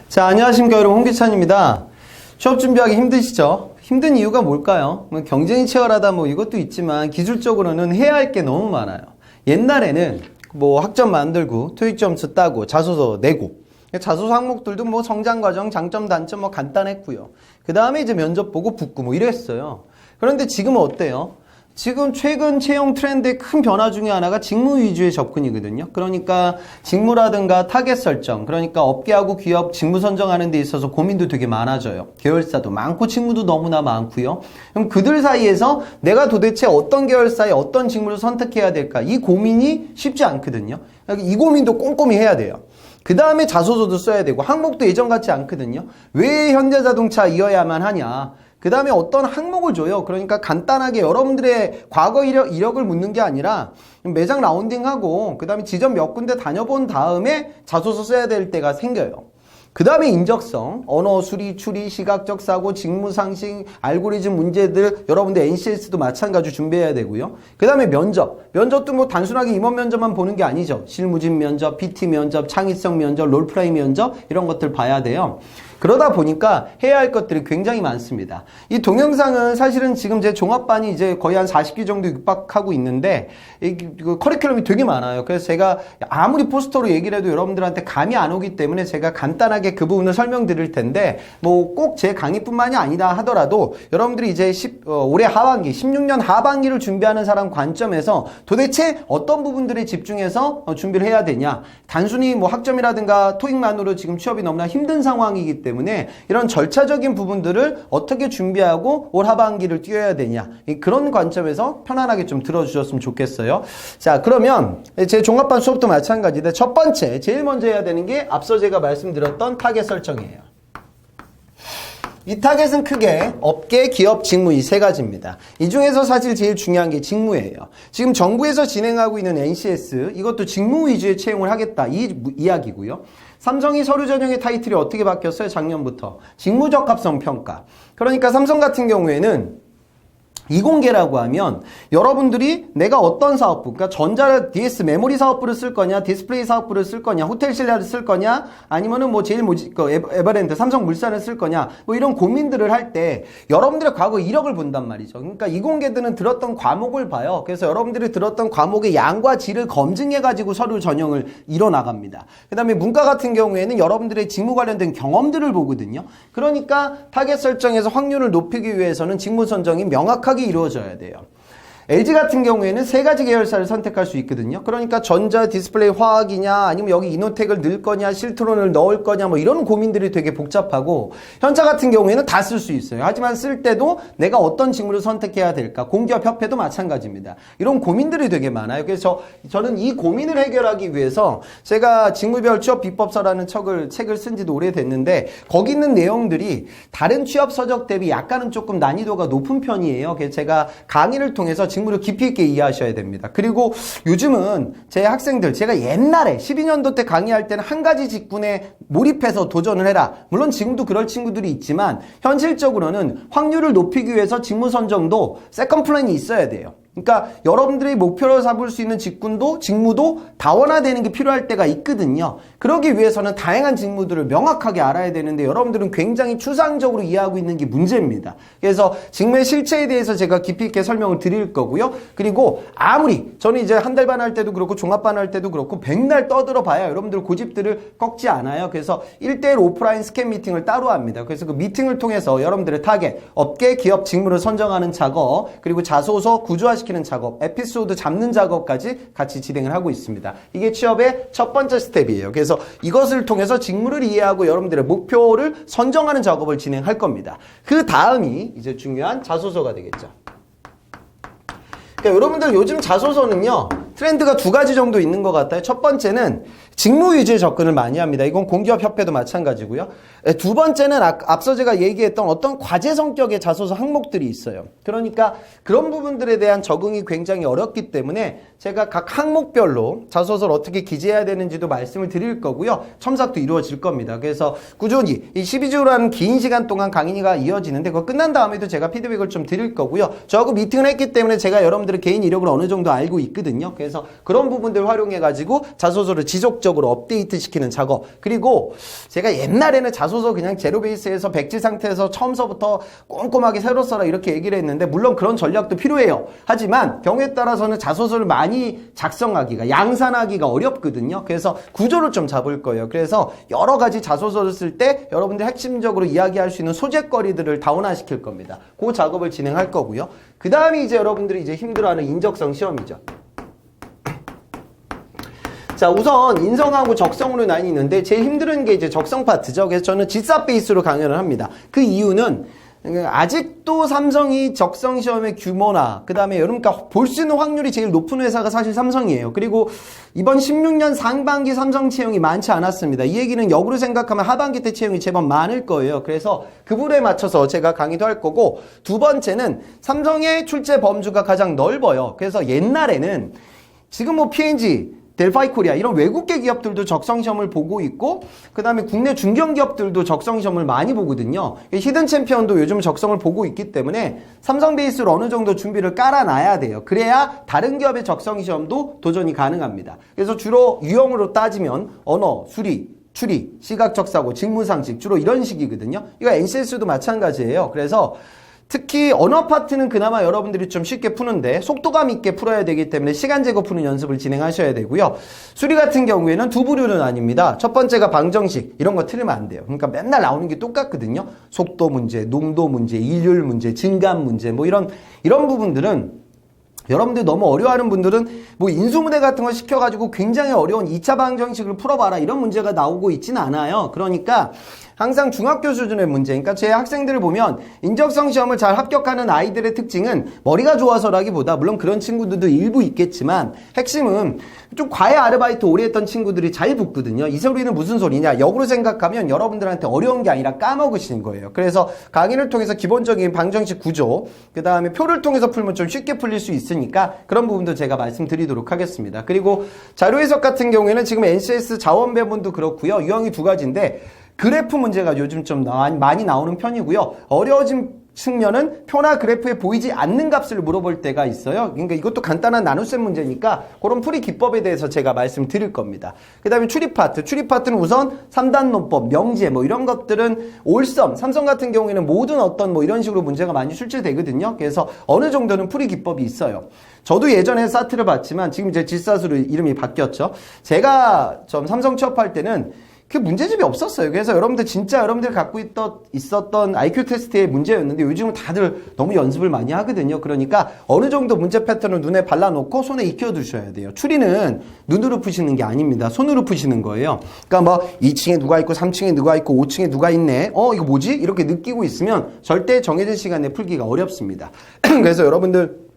자, 안녕하십니까 여러분, 홍기찬입니다. 취업 준비하기 힘드시죠? 힘든 이유가 뭘까요? 뭐 경쟁이 치열하다 뭐 이것도 있지만 기술적으로는 해야 할 게 너무 많아요. 옛날에는 뭐 학점 만들고 토익 점수 따고 자소서 내고 자소서 항목들도 뭐 성장 과정, 장점, 단점 뭐 간단했고요. 그 다음에 이제 면접 보고 붙고 뭐 이랬어요. 그런데 지금은 어때요? 지금 최근 채용 트렌드의 큰 변화 중에 하나가 직무 위주의 접근이거든요. 그러니까 직무라든가 타겟 설정, 그러니까 업계하고 기업 직무 선정하는 데 있어서 고민도 되게 많아져요. 계열사도 많고 직무도 너무나 많고요. 그럼 그들 사이에서 내가 도대체 어떤 계열사에 어떤 직무를 선택해야 될까? 이 고민이 쉽지 않거든요. 이 고민도 꼼꼼히 해야 돼요. 그 다음에 자소서도 써야 되고 항목도 예전 같지 않거든요. 왜 현대자동차 이어야만 하냐? 그 다음에 어떤 항목을 줘요. 그러니까 간단하게 여러분들의 과거 이력을 묻는 게 아니라 매장 라운딩하고 그 다음에 지점 몇 군데 다녀본 다음에 자소서 써야 될 때가 생겨요. 그 다음에 인적성, 언어 수리, 추리, 시각적 사고, 직무 상식, 알고리즘 문제들 여러분들 NCS도 마찬가지로 준비해야 되고요. 그 다음에 면접도 뭐 단순하게 임원 면접만 보는 게 아니죠. 실무진 면접, PT 면접, 창의성 면접, 롤플레이 면접 이런 것들 봐야 돼요. 그러다 보니까 해야 할 것들이 굉장히 많습니다. 이 동영상은 사실은 지금 제 종합반이 이제 거의 한 40기 정도 육박하고 있는데 그 커리큘럼이 되게 많아요. 그래서 제가 아무리 포스터로 얘기를 해도 여러분들한테 감이 안 오기 때문에 제가 간단하게 그 부분을 설명드릴 텐데 뭐 꼭 제 강의뿐만이 아니다 하더라도 여러분들이 이제 올해 하반기 16년 하반기를 준비하는 사람 관점에서 도대체 어떤 부분들에 집중해서 준비를 해야 되냐. 단순히 뭐 학점이라든가 토익만으로 지금 취업이 너무나 힘든 상황이기 때문에 이런 절차적인 부분들을 어떻게 준비하고 올 하반기를 뛰어야 되냐. 그런 관점에서 편안하게 좀 들어주셨으면 좋겠어요. 자, 그러면 제 종합반 수업도 마찬가지인데 첫 번째 제일 먼저 해야 되는 게 앞서 제가 말씀드렸던 타겟 설정이에요. 이 타겟은 크게 업계, 기업, 직무 이 세 가지입니다. 이 중에서 사실 제일 중요한 게 직무예요. 지금 정부에서 진행하고 있는 NCS 이것도 직무 위주의 채용을 하겠다 이 이야기고요. 삼성이 서류 전형의 타이틀이 어떻게 바뀌었어요? 작년부터 직무적합성 평가. 그러니까 삼성 같은 경우에는 이공계라고 하면 여러분들이 내가 어떤 사업부, 그러니까 전자 DS 메모리 사업부를 쓸 거냐, 디스플레이 사업부를 쓸 거냐, 호텔 신라를 쓸 거냐, 아니면은 뭐 제일 에버랜드, 삼성물산을 쓸 거냐, 뭐 이런 고민들을 할 때 여러분들의 과거 이력을 본단 말이죠. 그러니까 이공계들은 들었던 과목을 봐요. 그래서 여러분들이 들었던 과목의 양과 질을 검증해가지고 서류 전형을 이뤄나갑니다. 그 다음에 문과 같은 경우에는 여러분들의 직무 관련된 경험들을 보거든요. 그러니까 타겟 설정에서 확률을 높이기 위해서는 직무 선정이 명확하게 이루어져야 돼요. LG 같은 경우에는 세 가지 계열사를 선택할 수 있거든요. 그러니까 전자, 디스플레이, 화학이냐 아니면 여기 이노텍을 넣을 거냐 실트론을 넣을 거냐 뭐 이런 고민들이 되게 복잡하고 현자 같은 경우에는 다 쓸 수 있어요. 하지만 쓸 때도 내가 어떤 직무를 선택해야 될까 공기업 협회도 마찬가지입니다. 이런 고민들이 되게 많아요. 그래서 저는 이 고민을 해결하기 위해서 제가 직무별 취업 비법서라는 책을 쓴 지도 오래됐는데 거기 있는 내용들이 다른 취업 서적 대비 약간은 조금 난이도가 높은 편이에요. 그래서 제가 강의를 통해서 직무를 깊이 있게 이해하셔야 됩니다. 그리고 요즘은 제 학생들, 제가 옛날에 12년도 때 강의할 때는 한 가지 직군에 몰입해서 도전을 해라. 물론 지금도 그럴 친구들이 있지만 현실적으로는 확률을 높이기 위해서 직무 선정도 세컨 플랜이 있어야 돼요. 그러니까 여러분들이 목표로 삼을 수 있는 직무도 다원화되는 게 필요할 때가 있거든요. 그러기 위해서는 다양한 직무들을 명확하게 알아야 되는데 여러분들은 굉장히 추상적으로 이해하고 있는 게 문제입니다. 그래서 직무의 실체에 대해서 제가 깊이 있게 설명을 드릴 거고요. 그리고 아무리 저는 이제 한 달 반 할 때도 그렇고 종합반 할 때도 그렇고 백날 떠들어 봐야 여러분들 고집들을 꺾지 않아요. 그래서 1대1 오프라인 스캔 미팅을 따로 합니다. 그래서 그 미팅을 통해서 여러분들의 타겟, 업계, 기업, 직무를 선정하는 작업, 그리고 자소서 구조화시키는 작업, 에피소드 잡는 작업까지 같이 진행을 하고 있습니다. 이게 취업의 첫 번째 스텝이에요. 그래서 이것을 통해서 직무를 이해하고 여러분들의 목표를 선정하는 작업을 진행할 겁니다. 그 다음이 이제 중요한 자소서가 되겠죠. 그러니까 여러분들 요즘 자소서는요 트렌드가 두 가지 정도 있는 것 같아요. 첫 번째는 직무 위주의 접근을 많이 합니다. 이건 공기업 협회도 마찬가지고요. 두 번째는 앞서 제가 얘기했던 어떤 과제 성격의 자소서 항목들이 있어요. 그러니까 그런 부분들에 대한 적응이 굉장히 어렵기 때문에 제가 각 항목별로 자소서를 어떻게 기재해야 되는지도 말씀을 드릴 거고요. 첨삭도 이루어질 겁니다. 그래서 꾸준히 이 12주라는 긴 시간 동안 강의가 이어지는데 그거 끝난 다음에도 제가 피드백을 좀 드릴 거고요. 저하고 미팅을 했기 때문에 제가 여러분들의 개인 이력을 어느 정도 알고 있거든요. 그래서 그래서 그런 부분들 활용해가지고 자소서를 지속적으로 업데이트 시키는 작업. 그리고 제가 옛날에는 자소서 그냥 제로 베이스에서 백지 상태에서 처음서부터 꼼꼼하게 새로 써라 이렇게 얘기를 했는데, 물론 그런 전략도 필요해요. 하지만 경우에 따라서는 자소서를 많이 작성하기가, 양산하기가 어렵거든요. 그래서 구조를 좀 잡을 거예요. 그래서 여러 가지 자소서를 쓸 때 여러분들 핵심적으로 이야기할 수 있는 소재거리들을 다운화시킬 겁니다. 그 작업을 진행할 거고요. 그 다음에 이제 여러분들이 이제 힘들어하는 인적성 시험이죠. 자, 우선 인성하고 적성으로 나뉘는데 제일 힘든 게 이제 적성 파트죠. 그래서 저는 G사 베이스로 강연을 합니다. 그 이유는 아직도 삼성이 적성 시험의 규모나 그 다음에 여러분가 볼 수 있는 확률이 제일 높은 회사가 사실 삼성이에요. 그리고 이번 16년 상반기 삼성 채용이 많지 않았습니다. 이 얘기는 역으로 생각하면 하반기 때 채용이 제법 많을 거예요. 그래서 그 부분에 맞춰서 제가 강의도 할 거고, 두 번째는 삼성의 출제 범주가 가장 넓어요. 그래서 옛날에는 지금 뭐 P&G, 델파이 코리아 이런 외국계 기업들도 적성시험을 보고 있고, 그 다음에 국내 중견기업들도 적성시험을 많이 보거든요. 히든 챔피언도 요즘 적성을 보고 있기 때문에 삼성 베이스로 어느 정도 준비를 깔아놔야 돼요. 그래야 다른 기업의 적성시험도 도전이 가능합니다. 그래서 주로 유형으로 따지면 언어, 수리, 추리, 시각적사고, 직무상식 주로 이런 식이거든요. 이거 NCS도 마찬가지예요. 그래서 특히 언어 파트는 그나마 여러분들이 좀 쉽게 푸는데 속도감 있게 풀어야 되기 때문에 시간 제거 푸는 연습을 진행하셔야 되고요. 수리 같은 경우에는 두 부류는 아닙니다. 첫 번째가 방정식, 이런 거 틀리면 안 돼요. 그러니까 맨날 나오는 게 똑같거든요. 속도 문제, 농도 문제, 일률 문제, 진감 문제, 뭐 이런 부분들은 여러분들 너무 어려워하는 분들은 뭐 인수문해 같은 거 시켜가지고 굉장히 어려운 2차 방정식을 풀어봐라 이런 문제가 나오고 있지는 않아요. 그러니까 항상 중학교 수준의 문제, 그러니까 제 학생들을 보면 인적성 시험을 잘 합격하는 아이들의 특징은 머리가 좋아서라기보다, 물론 그런 친구들도 일부 있겠지만 핵심은 좀 과외 아르바이트 오래 했던 친구들이 잘 붙거든요. 이 소리는 무슨 소리냐, 역으로 생각하면 여러분들한테 어려운 게 아니라 까먹으시는 거예요. 그래서 강의를 통해서 기본적인 방정식 구조, 그 다음에 표를 통해서 풀면 좀 쉽게 풀릴 수 있으니까 그런 부분도 제가 말씀드리도록 하겠습니다. 그리고 자료 해석 같은 경우에는 지금 NCS 자원 배분도 그렇고요. 유형이 두 가지인데 그래프 문제가 요즘 좀 많이 나오는 편이고요. 어려워진 측면은 표나 그래프에 보이지 않는 값을 물어볼 때가 있어요. 그러니까 이것도 간단한 나눗셈 문제니까 그런 풀이 기법에 대해서 제가 말씀드릴 겁니다. 그 다음에 추리 파트. 추리 파트는 우선 3단 논법, 명제 뭐 이런 것들은 올섬, 삼성 같은 경우에는 모든 어떤 뭐 이런 식으로 문제가 많이 출제되거든요. 그래서 어느 정도는 풀이 기법이 있어요. 저도 예전에 사트를 봤지만 지금 이제 G사스로 이름이 바뀌었죠. 제가 좀 삼성 취업할 때는 그 문제집이 없었어요. 그래서 여러분들 진짜 여러분들 갖고 있었던 IQ 테스트의 문제였는데 요즘은 다들 너무 연습을 많이 하거든요. 그러니까 어느 정도 문제 패턴을 눈에 발라놓고 손에 익혀두셔야 돼요. 추리는 눈으로 푸시는 게 아닙니다. 손으로 푸시는 거예요. 그러니까 뭐 2층에 누가 있고 3층에 누가 있고 5층에 누가 있네. 이거 뭐지? 이렇게 느끼고 있으면 절대 정해진 시간에 풀기가 어렵습니다. 그래서 여러분들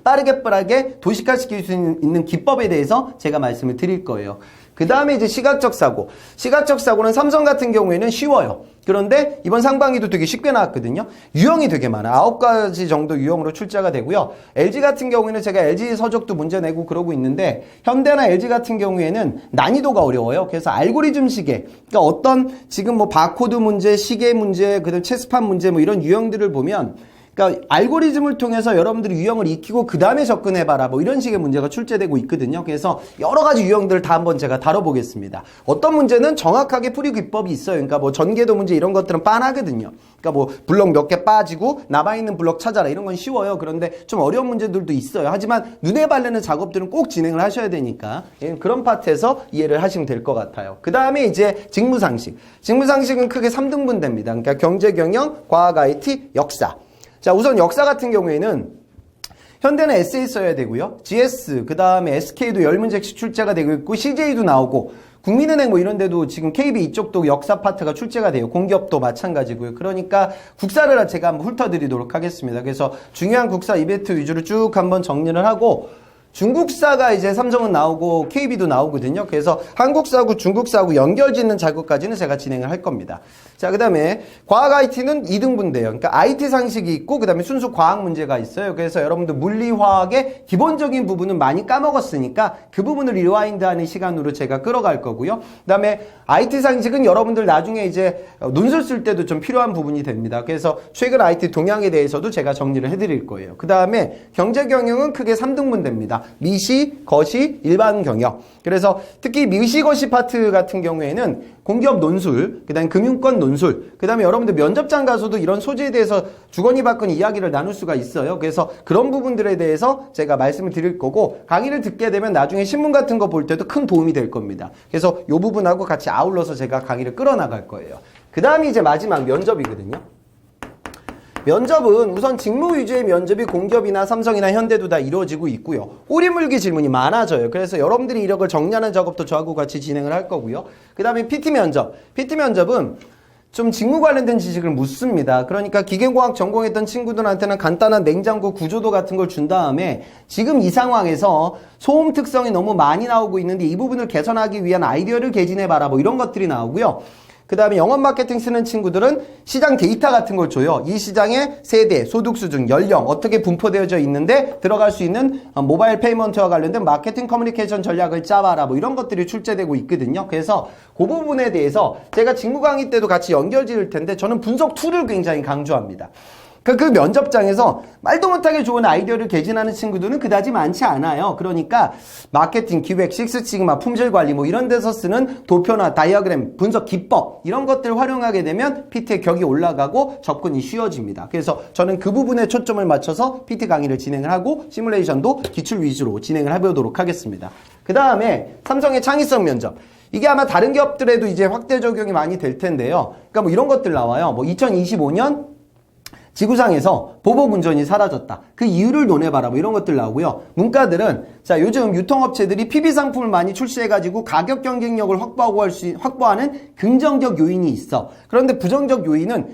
빠르게 도식화시킬 수 있는 기법에 대해서 제가 말씀을 드릴 거예요. 그 다음에 이제 시각적 사고. 시각적 사고는 삼성 같은 경우에는 쉬워요. 그런데 이번 상반기도 되게 쉽게 나왔거든요. 유형이 되게 많아요. 9가지 정도 유형으로 출제가 되고요. LG 같은 경우에는 제가 LG 서적도 문제 내고 그러고 있는데 현대나 LG 같은 경우에는 난이도가 어려워요. 그래서 알고리즘 시계, 그러니까 어떤 지금 뭐 바코드 문제, 시계 문제, 그다음 체스판 문제 뭐 이런 유형들을 보면, 그러니까 알고리즘을 통해서 여러분들이 유형을 익히고 그 다음에 접근해봐라 뭐 이런 식의 문제가 출제되고 있거든요. 그래서 여러 가지 유형들을 다 한번 제가 다뤄보겠습니다. 어떤 문제는 정확하게 풀이 기법이 있어요. 그러니까 뭐 전개도 문제 이런 것들은 빤하거든요. 그러니까 뭐 블럭 몇 개 빠지고 남아있는 블럭 찾아라 이런 건 쉬워요. 그런데 좀 어려운 문제들도 있어요. 하지만 눈에 바르는 작업들은 꼭 진행을 하셔야 되니까 그런 파트에서 이해를 하시면 될 것 같아요. 그 다음에 이제 직무상식. 직무상식은 크게 3등분됩니다. 그러니까 경제, 경영, 과학, IT, 역사. 자, 우선 역사 같은 경우에는 현대는 에세이 써야 되고요. GS, 그 다음에 SK도 10문제씩 출제가 되고 있고 CJ도 나오고 국민은행 뭐 이런 데도 지금 KB 이쪽도 역사 파트가 출제가 돼요. 공기업도 마찬가지고요. 그러니까 국사를 제가 한번 훑어드리도록 하겠습니다. 그래서 중요한 국사 이벤트 위주로 쭉 한번 정리를 하고 중국사가 이제 삼성은 나오고 KB도 나오거든요. 그래서 한국사하고 중국사하고 연결짓는 작업까지는 제가 진행을 할 겁니다. 자, 그 다음에 과학 IT는 2등분돼요. 그러니까 IT 상식이 있고 그 다음에 순수 과학 문제가 있어요. 그래서 여러분들 물리, 화학의 기본적인 부분은 많이 까먹었으니까 그 부분을 리와인드하는 시간으로 제가 끌어갈 거고요. 그 다음에 IT 상식은 여러분들 나중에 이제 논술 쓸 때도 좀 필요한 부분이 됩니다. 그래서 최근 IT 동향에 대해서도 제가 정리를 해드릴 거예요. 그 다음에 경제 경영은 크게 3등분됩니다. 미시, 거시, 일반 경영. 그래서 특히 미시, 거시 파트 같은 경우에는 공기업 논술, 그 다음에 금융권 논술, 그 다음에 여러분들 면접장 가서도 이런 소재에 대해서 주거니 받거니 이야기를 나눌 수가 있어요. 그래서 그런 부분들에 대해서 제가 말씀을 드릴 거고, 강의를 듣게 되면 나중에 신문 같은 거 볼 때도 큰 도움이 될 겁니다. 그래서 이 부분하고 같이 아울러서 제가 강의를 끌어나갈 거예요. 그 다음이 이제 마지막 면접이거든요. 면접은 우선 직무 위주의 면접이 공기업이나 삼성이나 현대도 다 이루어지고 있고요. 꼬리물기 질문이 많아져요. 그래서 여러분들이 이력을 정리하는 작업도 저하고 같이 진행을 할 거고요. 그 다음에 PT 면접. PT 면접은 좀 직무 관련된 지식을 묻습니다. 그러니까 기계공학 전공했던 친구들한테는 간단한 냉장고 구조도 같은 걸 준 다음에 지금 이 상황에서 소음 특성이 너무 많이 나오고 있는데 이 부분을 개선하기 위한 아이디어를 개진해봐라 뭐 이런 것들이 나오고요. 그 다음에 영업 마케팅 쓰는 친구들은 시장 데이터 같은 걸 줘요. 이 시장의 세대, 소득 수준, 연령 어떻게 분포되어져 있는데 들어갈 수 있는 모바일 페이먼트와 관련된 마케팅 커뮤니케이션 전략을 짜봐라 뭐 이런 것들이 출제되고 있거든요. 그래서 그 부분에 대해서 제가 직무 강의 때도 같이 연결 지을 텐데 저는 분석 툴을 굉장히 강조합니다. 그 면접장에서 말도 못하게 좋은 아이디어를 개진하는 친구들은 그다지 많지 않아요. 그러니까 마케팅, 기획, 식스시그마, 품질관리 뭐 이런 데서 쓰는 도표나 다이어그램, 분석 기법 이런 것들을 활용하게 되면 PT의 격이 올라가고 접근이 쉬워집니다. 그래서 저는 그 부분에 초점을 맞춰서 PT 강의를 진행을 하고 시뮬레이션도 기출 위주로 진행을 해보도록 하겠습니다. 그 다음에 삼성의 창의성 면접. 이게 아마 다른 기업들에도 이제 확대 적용이 많이 될 텐데요. 그러니까 뭐 이런 것들 나와요. 뭐 2025년 지구상에서 보복운전이 사라졌다. 그 이유를 논해봐라. 뭐 이런 것들 나오고요. 문과들은 자 요즘 유통업체들이 PB 상품을 많이 출시해가지고 가격 경쟁력을 확보하는 긍정적 요인이 있어. 그런데 부정적 요인은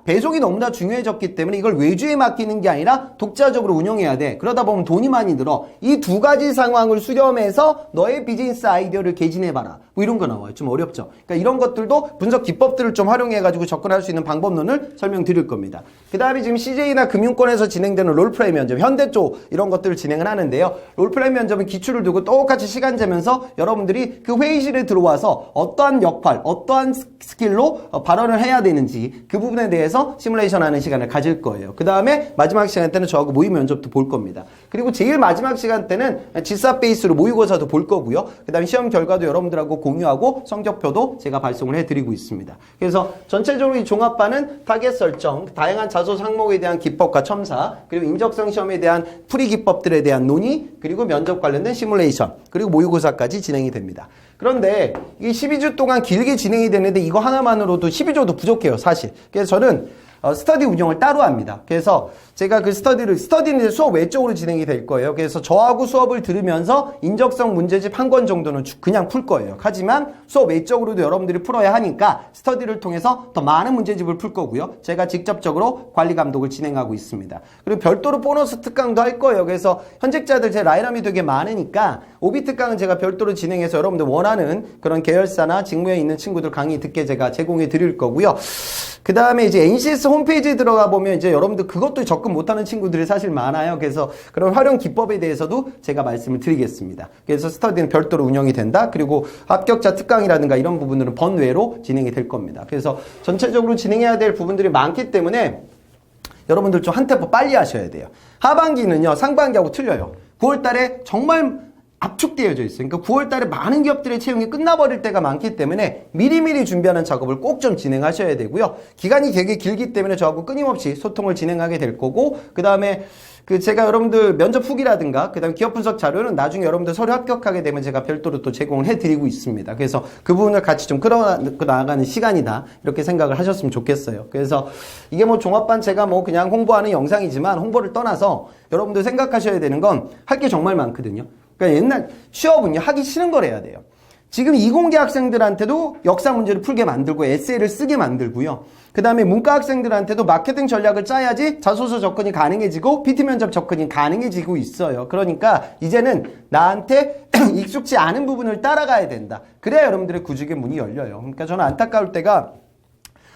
배송이 너무나 중요해졌기 때문에 이걸 외주에 맡기는 게 아니라 독자적으로 운영해야 돼. 그러다 보면 돈이 많이 들어. 이 두 가지 상황을 수렴해서 너의 비즈니스 아이디어를 개진해봐라. 뭐 이런 거 나와요. 좀 어렵죠. 그러니까 이런 것들도 분석 기법들을 좀 활용해가지고 접근할 수 있는 방법론을 설명드릴 겁니다. 그 다음에 지금 CJ나 금융권에서 진행되는 롤플레이 면접, 현대 쪽 이런 것들을 진행을 하는데요. 롤플레이 면접은 기출을 두고 똑같이 시간 재면서 여러분들이 그 회의실에 들어와서 어떠한 역할, 어떠한 스킬로 발언을 해야 되는지 그 부분에 대해서 시뮬레이션 하는 시간을 가질 거예요. 그 다음에 마지막 시간 때는 저하고 모의 면접도 볼 겁니다. 그리고 제일 마지막 시간 때는 지사 베이스로 모의고사도 볼 거고요. 그 다음에 시험 결과도 여러분들하고 공유하고 성적표도 제가 발송을 해드리고 있습니다. 그래서 전체적으로 이 종합반은 타겟 설정, 다양한 자소 항목에 대한 기법과 첨사, 그리고 인적성 시험에 대한 풀이 기법들에 대한 논의, 그리고 면접 관련된 시뮬레이션, 그리고 모의고사까지 진행이 됩니다. 그런데 이게 12주 동안 길게 진행이 되는데 이거 하나만으로도 12주도 부족해요, 사실. 그래서 저는 스터디 운영을 따로 합니다. 그래서 제가 그 스터디는 수업 외적으로 진행이 될 거예요. 그래서 저하고 수업을 들으면서 인적성 문제집 한 권 정도는 그냥 풀 거예요. 하지만 수업 외적으로도 여러분들이 풀어야 하니까 스터디를 통해서 더 많은 문제집을 풀 거고요. 제가 직접적으로 관리 감독을 진행하고 있습니다. 그리고 별도로 보너스 특강도 할 거예요. 그래서 현직자들 제 라인업이 되게 많으니까 오비 특강은 제가 별도로 진행해서 여러분들 원하는 그런 계열사나 직무에 있는 친구들 강의 듣게 제가 제공해 드릴 거고요. 그 다음에 이제 NCS 홈페이지에 들어가 보면 이제 여러분들 그것도 접근 못하는 친구들이 사실 많아요. 그래서 그런 활용 기법에 대해서도 제가 말씀을 드리겠습니다. 그래서 스터디는 별도로 운영이 된다. 그리고 합격자 특강이라든가 이런 부분들은 번외로 진행이 될 겁니다. 그래서 전체적으로 진행해야 될 부분들이 많기 때문에 여러분들 좀 한 템포 빨리 하셔야 돼요. 하반기는요, 상반기하고 틀려요. 9월 달에 정말 압축되어져 있어요. 그러니까 9월 달에 많은 기업들의 채용이 끝나버릴 때가 많기 때문에 미리미리 준비하는 작업을 꼭 좀 진행하셔야 되고요. 기간이 되게 길기 때문에 저하고 끊임없이 소통을 진행하게 될 거고, 그 다음에 제가 여러분들 면접 후기라든가, 그 다음에 기업 분석 자료는 나중에 여러분들 서류 합격하게 되면 제가 별도로 또 제공을 해드리고 있습니다. 그래서 그 부분을 같이 좀 끌어나가는 시간이다. 이렇게 생각을 하셨으면 좋겠어요. 그래서 이게 뭐 종합반 제가 뭐 그냥 홍보하는 영상이지만 홍보를 떠나서 여러분들 생각하셔야 되는 건 할 게 정말 많거든요. 그러니까 옛날 취업은요, 하기 싫은 걸 해야 돼요. 지금 이공계 학생들한테도 역사 문제를 풀게 만들고 에세이를 쓰게 만들고요. 그 다음에 문과 학생들한테도 마케팅 전략을 짜야지 자소서 접근이 가능해지고 PT 면접 접근이 가능해지고 있어요. 그러니까 이제는 나한테 익숙지 않은 부분을 따라가야 된다. 그래야 여러분들의 구직의 문이 열려요. 그러니까 저는 안타까울 때가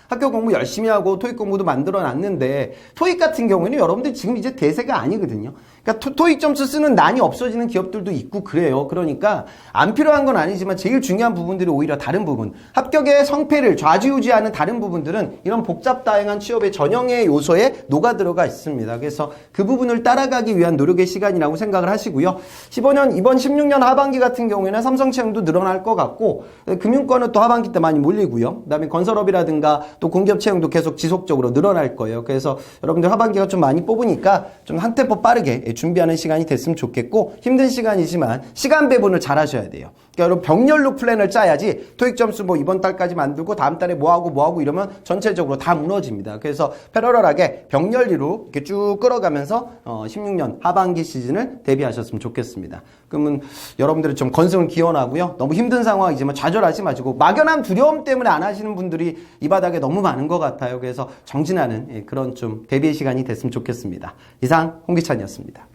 학교 공부 열심히 하고 토익 공부도 만들어 놨는데 토익 같은 경우에는 여러분들 지금 이제 대세가 아니거든요. 그러니까 토익 점수 쓰는 난이 없어지는 기업들도 있고 그래요. 그러니까 안 필요한 건 아니지만 제일 중요한 부분들이 오히려 다른 부분, 합격의 성패를 좌지우지하는 다른 부분들은 이런 복잡 다양한 취업의 전형의 요소에 녹아 들어가 있습니다. 그래서 그 부분을 따라가기 위한 노력의 시간이라고 생각을 하시고요. 15년, 이번 16년 하반기 같은 경우에는 삼성 채용도 늘어날 것 같고 금융권은 또 하반기 때 많이 몰리고요. 그다음에 건설업이라든가 또 공기업 채용도 계속 지속적으로 늘어날 거예요. 그래서 여러분들 하반기가 좀 많이 뽑으니까 좀 한 템포 빠르게 준비하는 시간이 됐으면 좋겠고, 힘든 시간이지만 시간 배분을 잘 하셔야 돼요. 그러니까 여러분 병렬로 플랜을 짜야지 토익 점수 뭐 이번 달까지 만들고 다음 달에 뭐 하고 이러면 전체적으로 다 무너집니다. 그래서 패러럴하게 병렬리로 이렇게 쭉 끌어가면서 16년 하반기 시즌을 대비하셨으면 좋겠습니다. 그러면 여러분들이 좀 건승을 기원하고요. 너무 힘든 상황이지만 좌절하지 마시고, 막연한 두려움 때문에 안 하시는 분들이 이 바닥에 너무 많은 것 같아요. 그래서 정진하는 그런 좀 대비의 시간이 됐으면 좋겠습니다. 이상 홍기찬이었습니다.